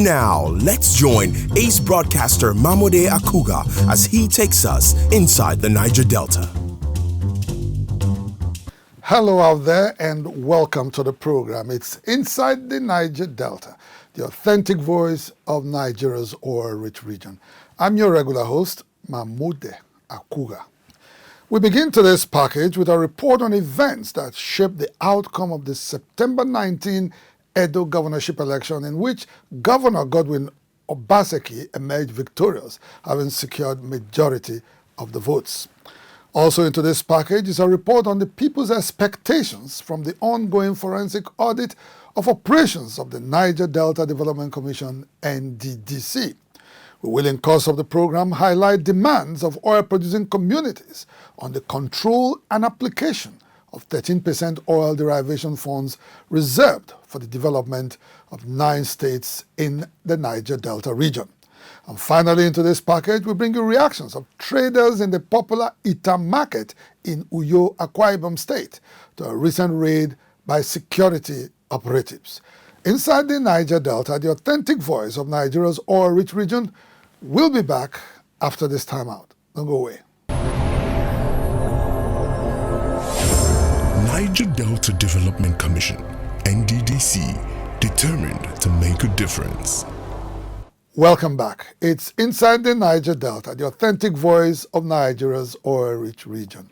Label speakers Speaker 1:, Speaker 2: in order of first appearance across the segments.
Speaker 1: Now, let's join ace broadcaster Mamode Akugha as he takes us inside the Niger Delta.
Speaker 2: Hello out there and welcome to the program. It's Inside the Niger Delta, the authentic voice of Nigeria's oil-rich region. I'm your regular host, Mamode Akugha. We begin today's package with a report on events that shaped the outcome of the September 19 Edo governorship election, in which Governor Godwin Obaseki emerged victorious, having secured majority of the votes. Also into this package is a report on the people's expectations from the ongoing forensic audit of operations of the Niger Delta Development Commission, NDDC. We will, in course of the program, highlight demands of oil-producing communities on the control and application of 13% oil derivation funds reserved for the development of 9 states in the Niger Delta region. And finally, into this package, we bring you reactions of traders in the popular Ita market in Uyo, Akwa Ibom State to a recent raid by security operatives. Inside the Niger Delta, the authentic voice of Nigeria's oil-rich region, will be back after this timeout. Don't go away.
Speaker 1: Niger Delta Development Commission, NDDC, determined to make a difference.
Speaker 2: Welcome back. It's Inside the Niger Delta, the authentic voice of Nigeria's oil-rich region.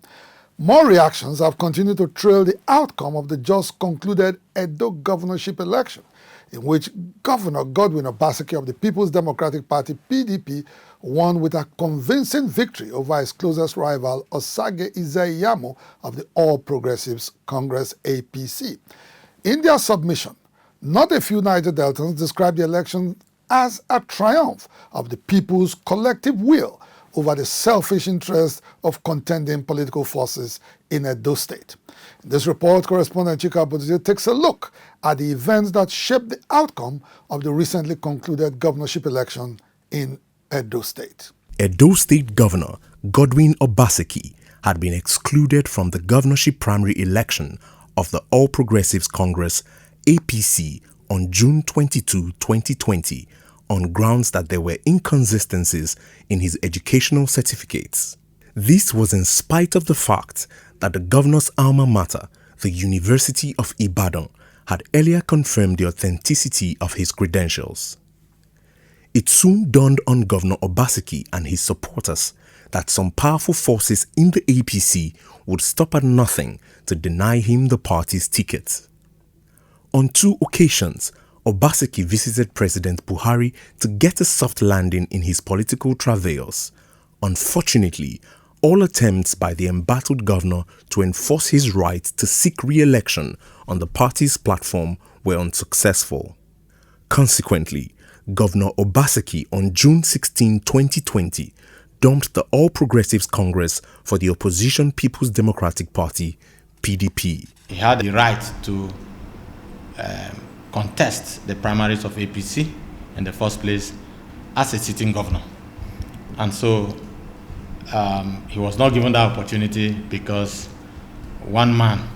Speaker 2: More reactions have continued to trail the outcome of the just concluded Edo governorship election, in which Governor Godwin Obaseki of the People's Democratic Party, PDP, won with a convincing victory over his closest rival, Osage Izeiyamu of the All Progressives Congress, APC. In their submission, not a few Niger Deltans described the election as a triumph of the people's collective will over the selfish interest of contending political forces in Edo State. In this report, correspondent Chika Bodizio takes a look at the events that shaped the outcome of the recently concluded governorship election in Edo State.
Speaker 1: Edo State Governor Godwin Obaseki had been excluded from the governorship primary election of the All Progressives Congress, APC, on June 22, 2020, on grounds that there were inconsistencies in his educational certificates. This was in spite of the fact that the governor's alma mater, the University of Ibadan, had earlier confirmed the authenticity of his credentials. It soon dawned on Governor Obaseki and his supporters that some powerful forces in the APC would stop at nothing to deny him the party's ticket. On 2 occasions, Obaseki visited President Buhari to get a soft landing in his political travails. Unfortunately, all attempts by the embattled governor to enforce his right to seek re-election on the party's platform were unsuccessful. Consequently, Governor Obaseki on June 16, 2020, dumped the All Progressives Congress for the opposition People's Democratic Party, PDP.
Speaker 3: He had the right to contest the primaries of APC in the first place as a sitting governor. And so he was not given that opportunity because one man,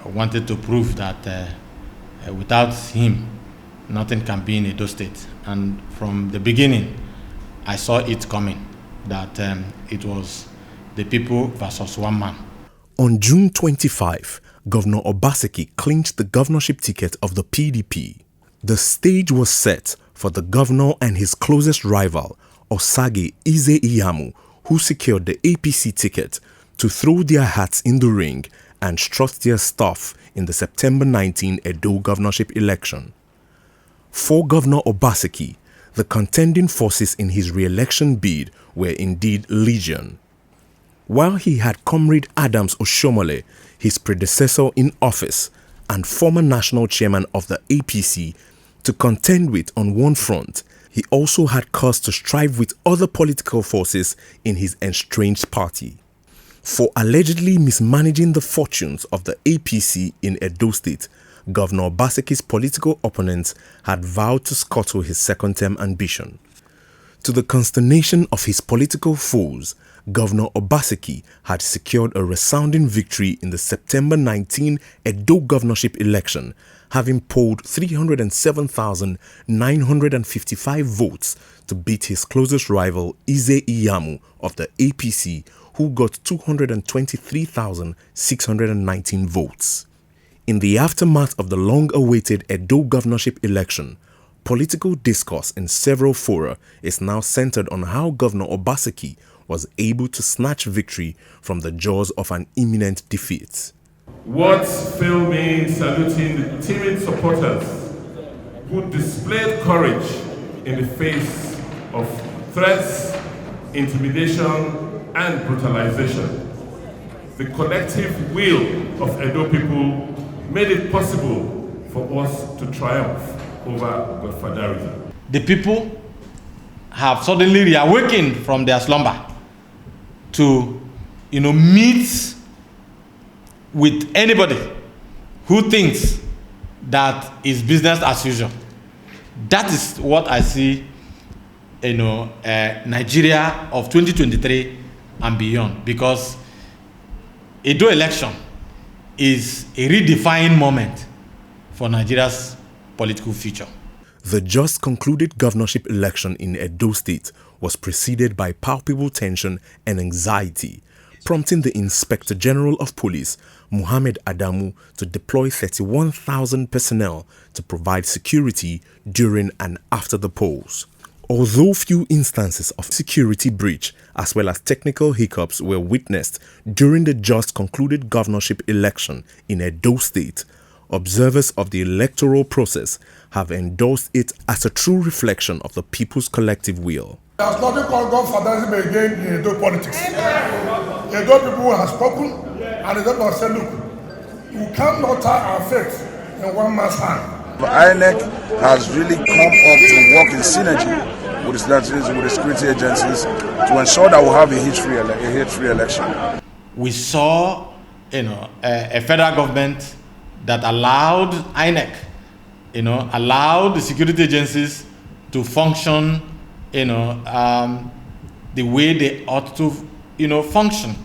Speaker 3: wanted to prove that without him, nothing can be in Edo State. And from the beginning, I saw it coming, that it was the people versus one man.
Speaker 1: On June 25, Governor Obaseki clinched the governorship ticket of the PDP. The stage was set for the governor and his closest rival, Osage Izeiyamu, who secured the APC ticket, to throw their hats in the ring and strut their stuff in the September 19 Edo governorship election. For Governor Obaseki, the contending forces in his re-election bid were indeed legion. While he had Comrade Adams Oshomole, his predecessor in office and former national chairman of the APC, to contend with on one front, he also had cause to strive with other political forces in his estranged party. For allegedly mismanaging the fortunes of the APC in Edo State, Governor Obaseki's political opponents had vowed to scuttle his second-term ambition. To the consternation of his political foes, Governor Obaseki had secured a resounding victory in the September 19 Edo governorship election, having polled 307,955 votes to beat his closest rival Ize Iyamu of the APC, who got 223,619 votes. In the aftermath of the long-awaited Edo governorship election, political discourse in several fora is now centered on how Governor Obaseki was able to snatch victory from the jaws of an imminent defeat.
Speaker 4: Words fill me in saluting the timid supporters who displayed courage in the face of threats, intimidation, and brutalization. The collective will of Edo people made it possible for us to triumph over godfatherism.
Speaker 3: The people have suddenly reawakened from their slumber to, meet with anybody who thinks that is business as usual. That is what I see, Nigeria of 2023 and beyond, because Edo election is a redefining moment for Nigeria's political future.
Speaker 1: The just concluded governorship election in Edo State was preceded by palpable tension and anxiety, prompting the Inspector General of Police, Muhammad Adamu, to deploy 31,000 personnel to provide security during and after the polls. Although few instances of security breach as well as technical hiccups were witnessed during the just concluded governorship election in Edo State, observers of the electoral process have endorsed it as a true reflection of the people's collective will.
Speaker 5: There's nothing called godfatherism again in Edo politics. Edo people have spoken, and the people have said, look, you cannot tie our fate in one man's hand.
Speaker 6: INEC has really come up to work in synergy with the security agencies to ensure that we'll have a hate-free election.
Speaker 3: We saw, a federal government that allowed INEC, allowed the security agencies to function, the way they ought to, function.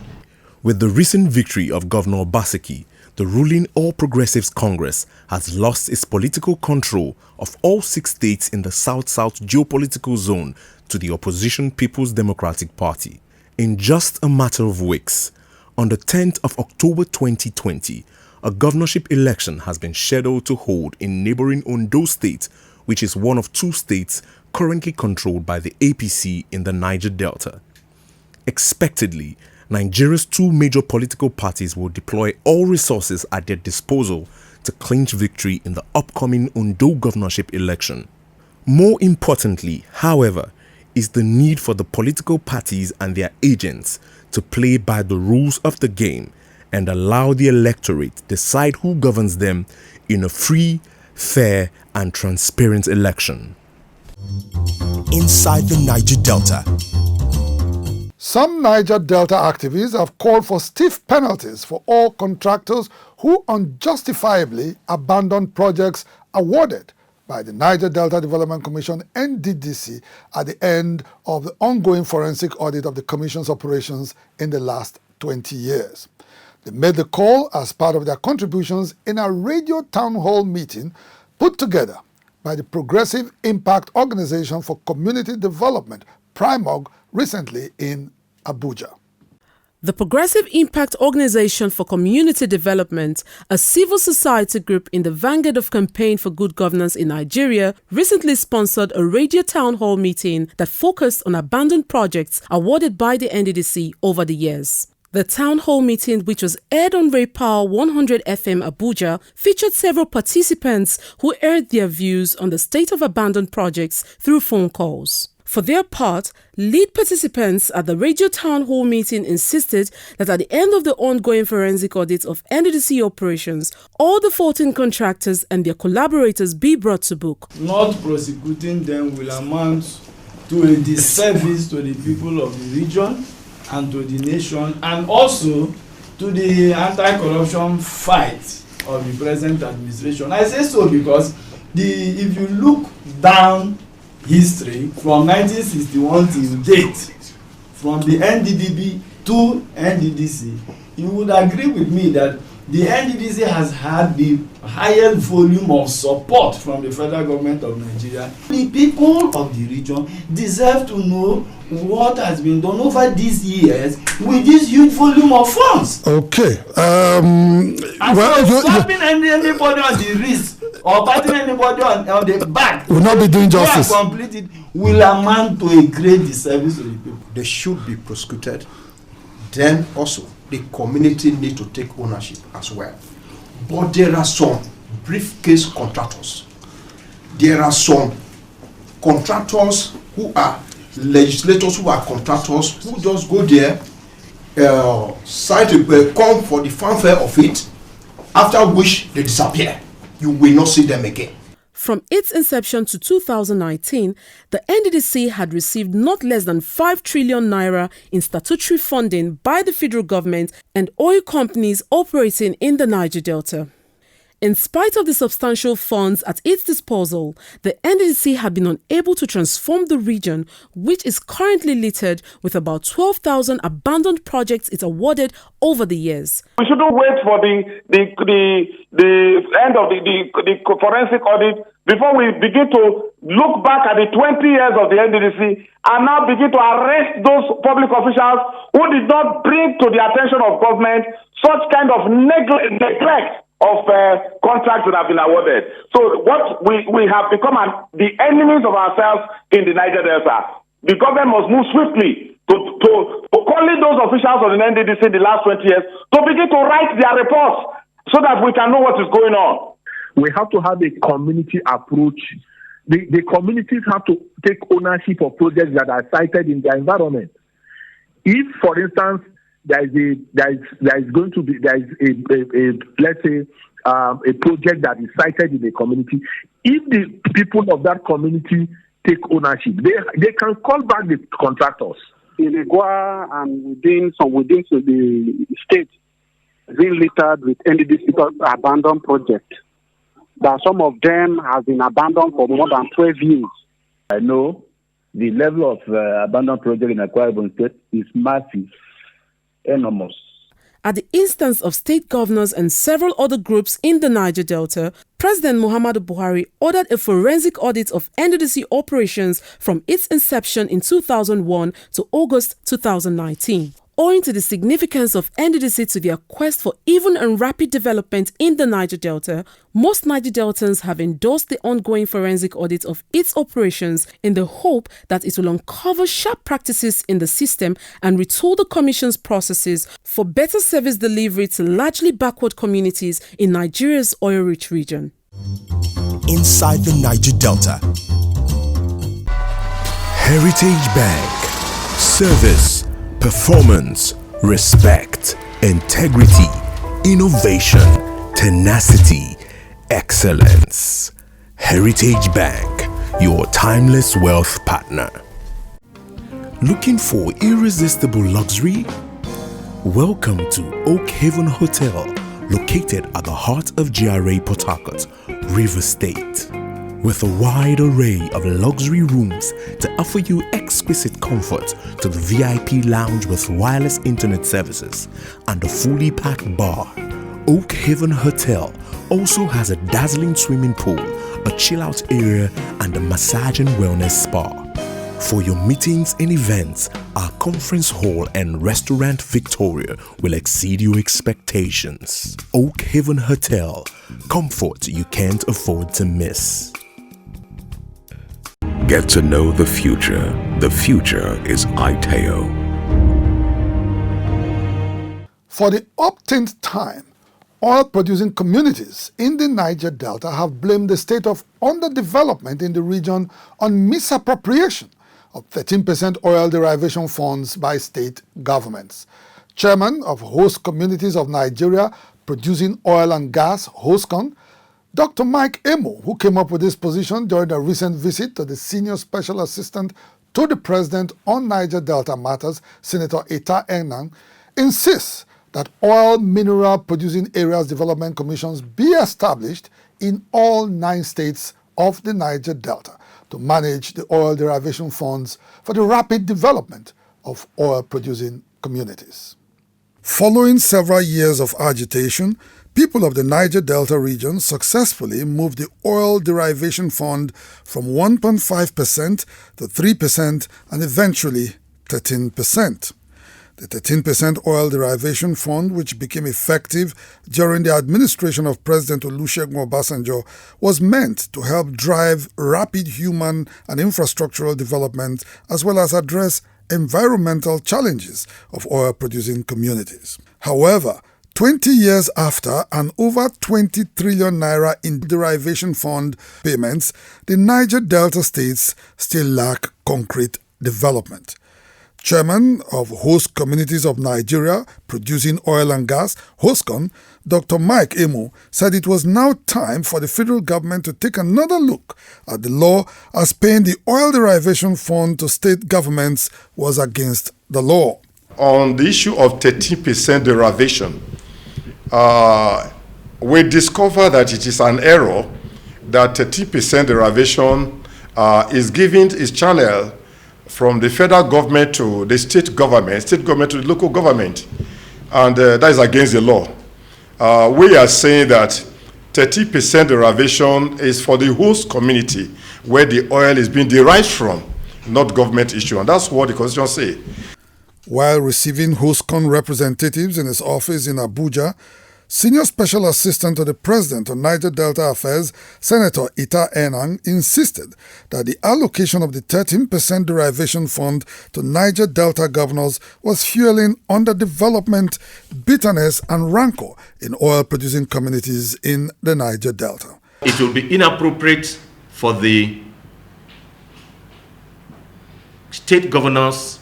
Speaker 1: With the recent victory of Governor Obaseki, the ruling All Progressives Congress has lost its political control of all 6 states in the South-South geopolitical zone to the opposition People's Democratic Party. In just a matter of weeks, on the 10th of October 2020, a governorship election has been scheduled to hold in neighboring Ondo State, which is one of 2 states currently controlled by the APC in the Niger Delta. Expectedly, Nigeria's 2 major political parties will deploy all resources at their disposal to clinch victory in the upcoming Ondo governorship election. More importantly, however, is the need for the political parties and their agents to play by the rules of the game and allow the electorate decide who governs them in a free, fair, and transparent election. Inside the Niger Delta.
Speaker 2: Some Niger Delta activists have called for stiff penalties for all contractors who unjustifiably abandon projects awarded by the Niger Delta Development Commission (NDDC) at the end of the ongoing forensic audit of the Commission's operations in the last 20 years. They made the call as part of their contributions in a radio town hall meeting put together by the Progressive Impact Organization for Community Development, PRIMOG, recently in Abuja.
Speaker 7: The Progressive Impact Organization for Community Development, a civil society group in the vanguard of campaign for good governance in Nigeria, recently sponsored a radio town hall meeting that focused on abandoned projects awarded by the NDDC over the years. The town hall meeting, which was aired on Ray Power 100 FM Abuja, featured several participants who aired their views on the state of abandoned projects through phone calls. For their part, lead participants at the radio town hall meeting insisted that at the end of the ongoing forensic audit of NDDC operations, all the 14 contractors and their collaborators be brought to book.
Speaker 8: Not prosecuting them will amount to a disservice to the people of the region and to the nation, and also to the anti-corruption fight of the present administration. I say so because if you look down history from 1961 till date, from the NDDB to NDDC, you would agree with me that the NDDC has had the highest volume of support from the federal government of Nigeria. The people of the region deserve to know what has been done over these years with this huge volume of funds.
Speaker 2: Okay.
Speaker 8: Slapping anybody on the wrist or patting anybody on the back
Speaker 2: will not be doing justice.
Speaker 8: Complete it will amount to a great disservice to the people.
Speaker 9: They should be prosecuted. Then also, the community need to take ownership as well. But there are some briefcase contractors. There are some contractors who are legislators, who are contractors, who just go there, come for the fanfare of it, after which they disappear. You will not see them again.
Speaker 7: From its inception to 2019, the NDDC had received not less than 5 trillion naira in statutory funding by the federal government and oil companies operating in the Niger Delta. In spite of the substantial funds at its disposal, the NDDC had been unable to transform the region, which is currently littered with about 12,000 abandoned projects it awarded over the years.
Speaker 10: We shouldn't wait for the end of the forensic audit before we begin to look back at the 20 years of the NDDC and now begin to arrest those public officials who did not bring to the attention of government such kind of neglect of contracts that have been awarded. So what we have become the enemies of ourselves in the Niger Delta. The government must move swiftly to calling those officials of the NDDC in the last 20 years to begin to write their reports so that we can know what is going on.
Speaker 11: We have to have a community approach. The communities have to take ownership of projects that are cited in their environment. If, for instance, let's say a project that is cited in the community, if the people of that community take ownership, they can call back the contractors.
Speaker 12: In Akugha and within the state, being littered with NDDC abandoned projects. That some of them have been abandoned for more than 12 years.
Speaker 11: I know the level of abandoned project in Akwa State is massive. Enormous.
Speaker 7: At the instance of state governors and several other groups in the Niger Delta, President Muhammadu Buhari ordered a forensic audit of NDDC operations from its inception in 2001 to August 2019. Owing to the significance of NDDC to their quest for even and rapid development in the Niger Delta, most Niger Deltans have endorsed the ongoing forensic audit of its operations in the hope that it will uncover sharp practices in the system and retool the Commission's processes for better service delivery to largely backward communities in Nigeria's oil-rich region.
Speaker 1: Inside the Niger Delta, Heritage Bank. Service, performance, respect, integrity, innovation, tenacity, excellence. Heritage Bank, your timeless wealth partner. Looking for irresistible luxury? Welcome to Oak Haven Hotel, located at the heart of GRA Port Harcourt, River State. With a wide array of luxury rooms to offer you exquisite comfort to the VIP lounge with wireless internet services and a fully packed bar, Oak Haven Hotel also has a dazzling swimming pool, a chill-out area, and a massage and wellness spa. For your meetings and events, our conference hall and restaurant Victoria will exceed your expectations. Oak Haven Hotel, comfort you can't afford to miss.
Speaker 13: Get to know the future. The future is ITEO.
Speaker 2: For the upteenth time, oil-producing communities in the Niger Delta have blamed the state of underdevelopment in the region on misappropriation of 13% oil derivation funds by state governments. Chairman of Host Communities of Nigeria Producing Oil and Gas, HOSCON, Dr. Mike Emo, who came up with this position during a recent visit to the Senior Special Assistant to the President on Niger Delta Matters, Senator Eta Enang, insists that oil mineral producing areas development commissions be established in all 9 states of the Niger Delta. to manage the oil derivation funds for the rapid development of oil-producing communities. Following several years of agitation, people of the Niger Delta region successfully moved the Oil Derivation Fund from 1.5% to 3% and eventually 13%. The 13% Oil Derivation Fund, which became effective during the administration of President Olusegun Obasanjo, was meant to help drive rapid human and infrastructural development as well as address environmental challenges of oil-producing communities. However, 20 years after and over 20 trillion naira in derivation fund payments, the Niger Delta states still lack concrete development. Chairman of Host Communities of Nigeria Producing Oil and Gas, HOSCON, Dr. Mike Emo, said it was now time for the federal government to take another look at the law, as paying the oil derivation fund to state governments was against the law.
Speaker 14: On the issue of 13% derivation, we discover that it is an error that 13% derivation is given its channel from the federal government to the state government to the local government, and that is against the law. We are saying that 30% derivation is for the host community where the oil is being derived from, not government issue, and that's what the Constitution says.
Speaker 2: While receiving HOSCON representatives in his office in Abuja, Senior Special Assistant to the President on Niger Delta Affairs, Senator Ita Enang, insisted that the allocation of the 13% derivation fund to Niger Delta governors was fueling underdevelopment, bitterness and rancor in oil-producing communities in the Niger Delta.
Speaker 15: It will be inappropriate for the state governors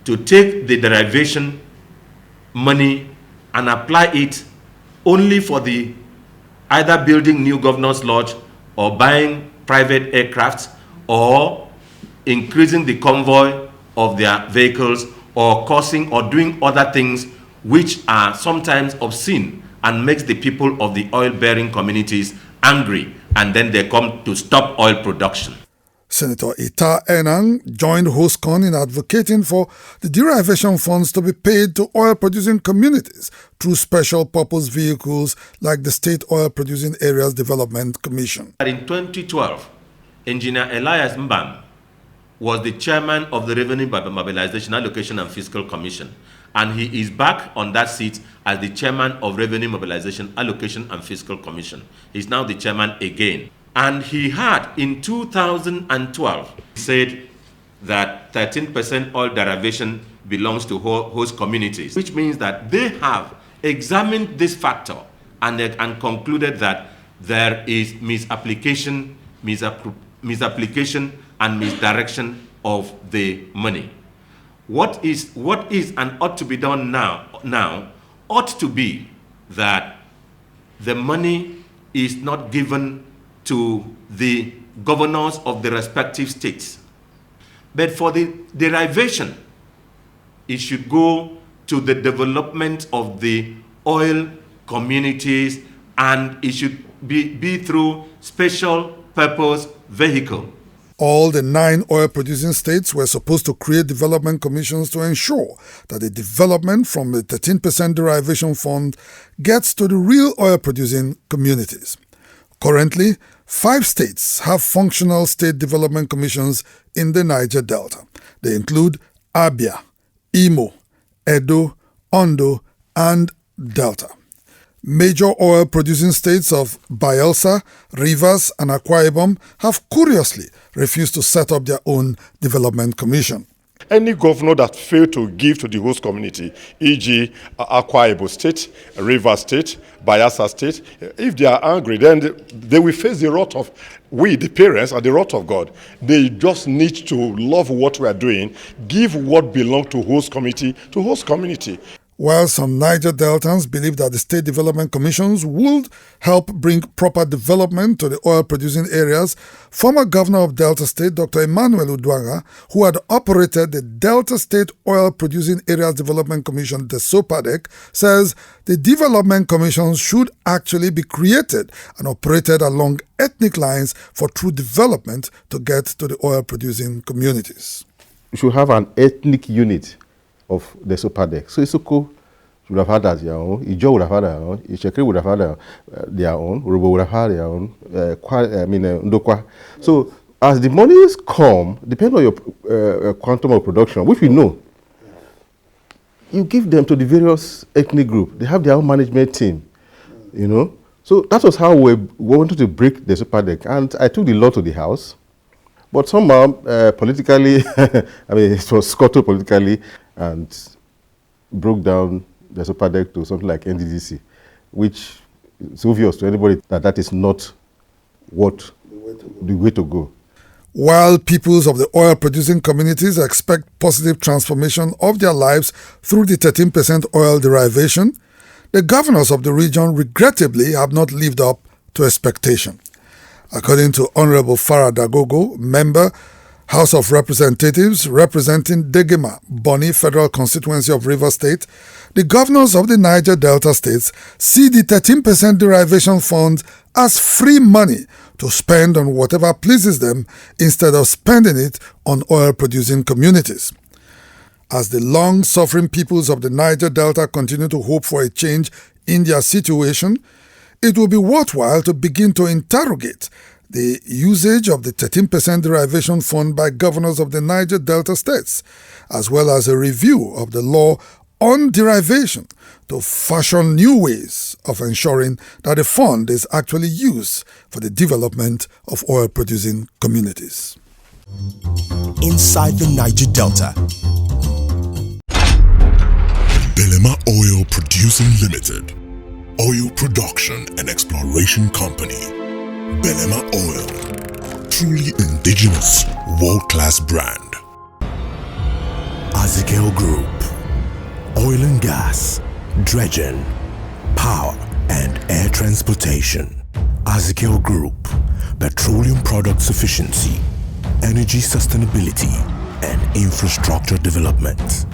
Speaker 15: to take the derivation money and apply it only for the either building new governor's lodge or buying private aircrafts or increasing the convoy of their vehicles or causing or doing other things which are sometimes obscene and makes the people of the oil-bearing communities angry, and then they come to stop oil production.
Speaker 2: Senator Ita Enang joined HOSCON in advocating for the derivation funds to be paid to oil-producing communities through special purpose vehicles like the State Oil Producing Areas Development Commission.
Speaker 15: In 2012, Engineer Elias Mbam was the chairman of the Revenue Mobilization, Allocation and Fiscal Commission, and he is back on that seat as the chairman of Revenue Mobilization, Allocation and Fiscal Commission. He's now the chairman again. And he had, in 2012, said that 13% oil derivation belongs to host communities, which means that they have examined this factor and concluded that there is misapplication and misdirection of the money. What is and ought to be done now ought to be that the money is not given to the governors of the respective states. But for the derivation, it should go to the development of the oil communities, and it should be through special purpose vehicle.
Speaker 2: All the 9 oil-producing states were supposed to create development commissions to ensure that the development from the 13% derivation fund gets to the real oil-producing communities. Currently, 5 states have functional state development commissions in the Niger Delta. They include Abia, Imo, Edo, Ondo, and Delta. Major oil-producing states of Bayelsa, Rivers, and Akwa Ibom have curiously refused to set up their own development commission.
Speaker 14: Any governor that failed to give to the host community, e.g. Akwa Ibom State, Rivers State, Bayelsa State, if they are angry, then they will face the wrath of we, the parents, and the wrath of God. They just need to love what we are doing, give what belongs to host community to host community.
Speaker 2: While some Niger Deltans believe that the state development commissions would help bring proper development to the oil-producing areas, former governor of Delta State, Dr. Emmanuel Udwaga, who had operated the Delta State Oil-Producing Areas Development Commission, the SOPADEC, says the development commissions should actually be created and operated along ethnic lines for true development to get to the oil-producing communities.
Speaker 16: We should have an ethnic unit of the SOPADEC. So Isoko would have had their own, Ijo would have had their own, Ishekri would have had their own, Urobo would have had their own, Ndokwa. So as the monies come, depending on your quantum of production, which we know, you give them to the various ethnic groups. They have their own management team, you know. So that was how we wanted to break the SOPADEC. And I took the law to the House. But somehow, politically, I mean, it was scuttled politically and broke down the SOPADEC to something like NDDC, which is obvious to anybody that that is not what the way to go.
Speaker 2: While peoples of the oil-producing communities expect positive transformation of their lives through the 13% oil derivation, the governors of the region regrettably have not lived up to expectation. According to Honorable Farah Dagogo, member, House of Representatives representing Degema, Bonny Federal Constituency of Rivers State, the governors of the Niger Delta states see the 13% derivation fund as free money to spend on whatever pleases them instead of spending it on oil-producing communities. As the long-suffering peoples of the Niger Delta continue to hope for a change in their situation, it will be worthwhile to begin to interrogate the usage of the 13% derivation fund by governors of the Niger Delta states, as well as a review of the law on derivation to fashion new ways of ensuring that the fund is actually used for the development of oil-producing communities.
Speaker 1: Inside the Niger Delta, Belema Oil Producing Limited, oil production and exploration company. Belema Oil, truly indigenous, world-class brand. Azikel Group, oil and gas, dredging, power and air transportation. Azikel Group, petroleum product sufficiency, energy sustainability and infrastructure development.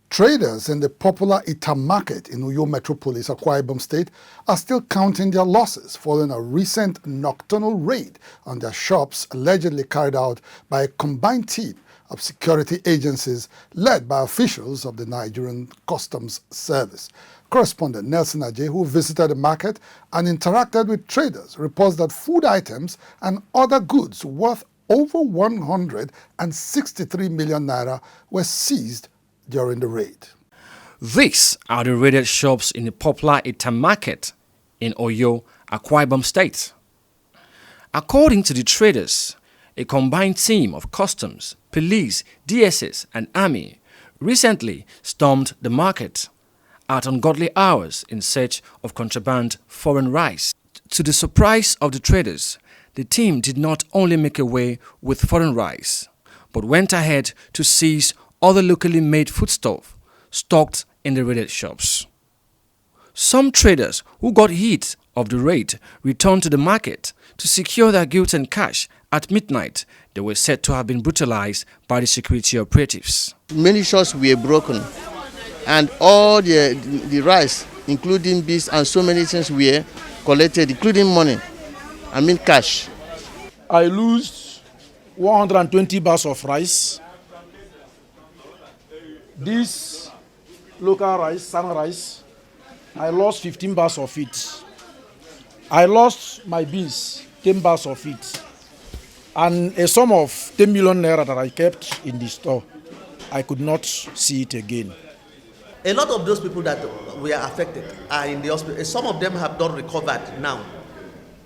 Speaker 2: Traders in the popular Ita market in Uyo Metropolis, Akwa Ibom State, are still counting their losses following a recent nocturnal raid on their shops allegedly carried out by a combined team of security agencies led by officials of the Nigerian Customs Service. Correspondent Nelson Ajay, who visited the market and interacted with traders, reports that food items and other goods worth over 163 million naira were seized during the raid.
Speaker 17: These are the raided shops in the popular Ita market in Oyo, Akwa Ibom State. According to the traders, a combined team of customs, police, DSS and army recently stormed the market at ungodly hours in search of contraband foreign rice. To the surprise of the traders, the team did not only make away with foreign rice, but went ahead to seize other locally made foodstuff stocked in the raided shops. Some traders who got hit of the raid returned to the market to secure their goods and cash. At midnight, they were said to have been brutalized by the security operatives.
Speaker 18: Many shops were broken, and all the rice, including beans and so many things, were collected, including money, cash.
Speaker 19: I lose 120 bags of rice. This local rice, sun rice, I lost 15 bags of it. I lost my beans, 10 bags of it. And a sum of 10 million naira that I kept in the store, I could not see it again.
Speaker 20: A lot of those people that were affected are in the hospital. Some of them have not recovered now.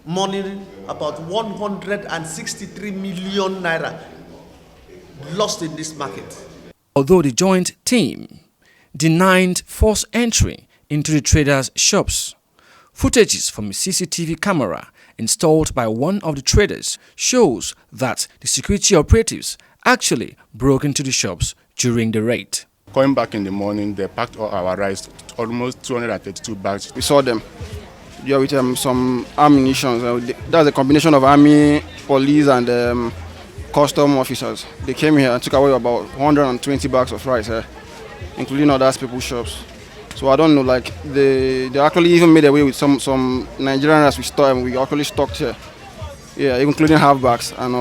Speaker 20: Money, about 163 million naira lost in this market.
Speaker 17: Although the joint team denied forced entry into the traders' shops, footages from a CCTV camera installed by one of the traders shows that the security operatives actually broke into the shops during the raid.
Speaker 21: Coming back in the morning, they packed all our rice, almost 232 bags.
Speaker 22: We saw them with some ammunition. That's a combination of army, police, and custom officers. They came here and took away about 120 bags of rice, including other people's shops. So I don't know, like they actually even made away with some Nigerian rice we actually stocked here. Yeah, including half bags and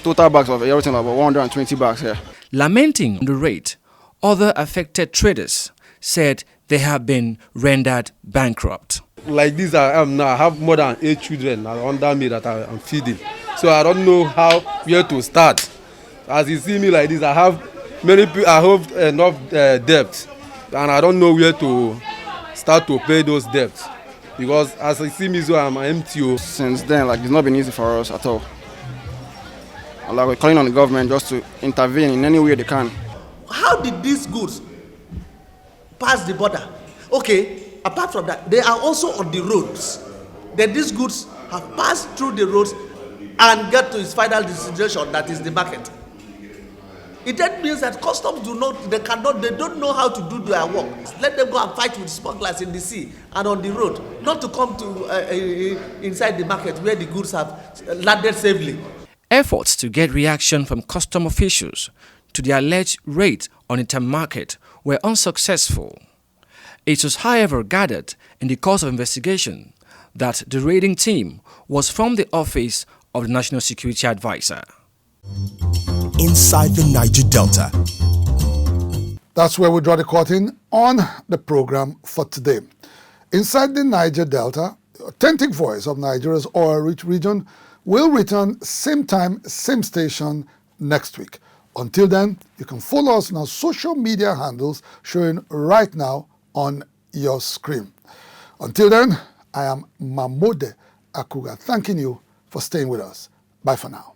Speaker 22: total bags of everything, about 120 bags here.
Speaker 17: Lamenting the rate, other affected traders said they have been rendered bankrupt.
Speaker 23: Like this, I am now. I have more than 8 children under me that I am feeding. So I don't know where to start. As you see me like this, I have enough debt, and I don't know where to start to pay those debts. Because as you see me, so I'm empty.
Speaker 22: Since then, like it's not been easy for us at all. Like we're calling on the government just to intervene in any way they can.
Speaker 20: How did these goods pass the border? Okay, apart from that, they are also on the roads. Then these goods have passed through the roads and get to its final destination, that is the market. It then means that customs they don't know how to do their work. Let them go and fight with smugglers in the sea and on the road, not to come to inside the market where the goods have landed safely.
Speaker 17: Efforts to get reaction from custom officials to the alleged raid on the market were unsuccessful. It was, however, gathered in the course of investigation that the raiding team was from the office of the National Security Advisor.
Speaker 1: Inside the Niger Delta.
Speaker 2: That's where we draw the curtain on the program for today. Inside the Niger Delta, the authentic voice of Nigeria's oil-rich region will return same time, same station next week. Until then, you can follow us on our social media handles showing right now on your screen. Until then, I am Mamode Akugha, thanking you for staying with us. Bye for now.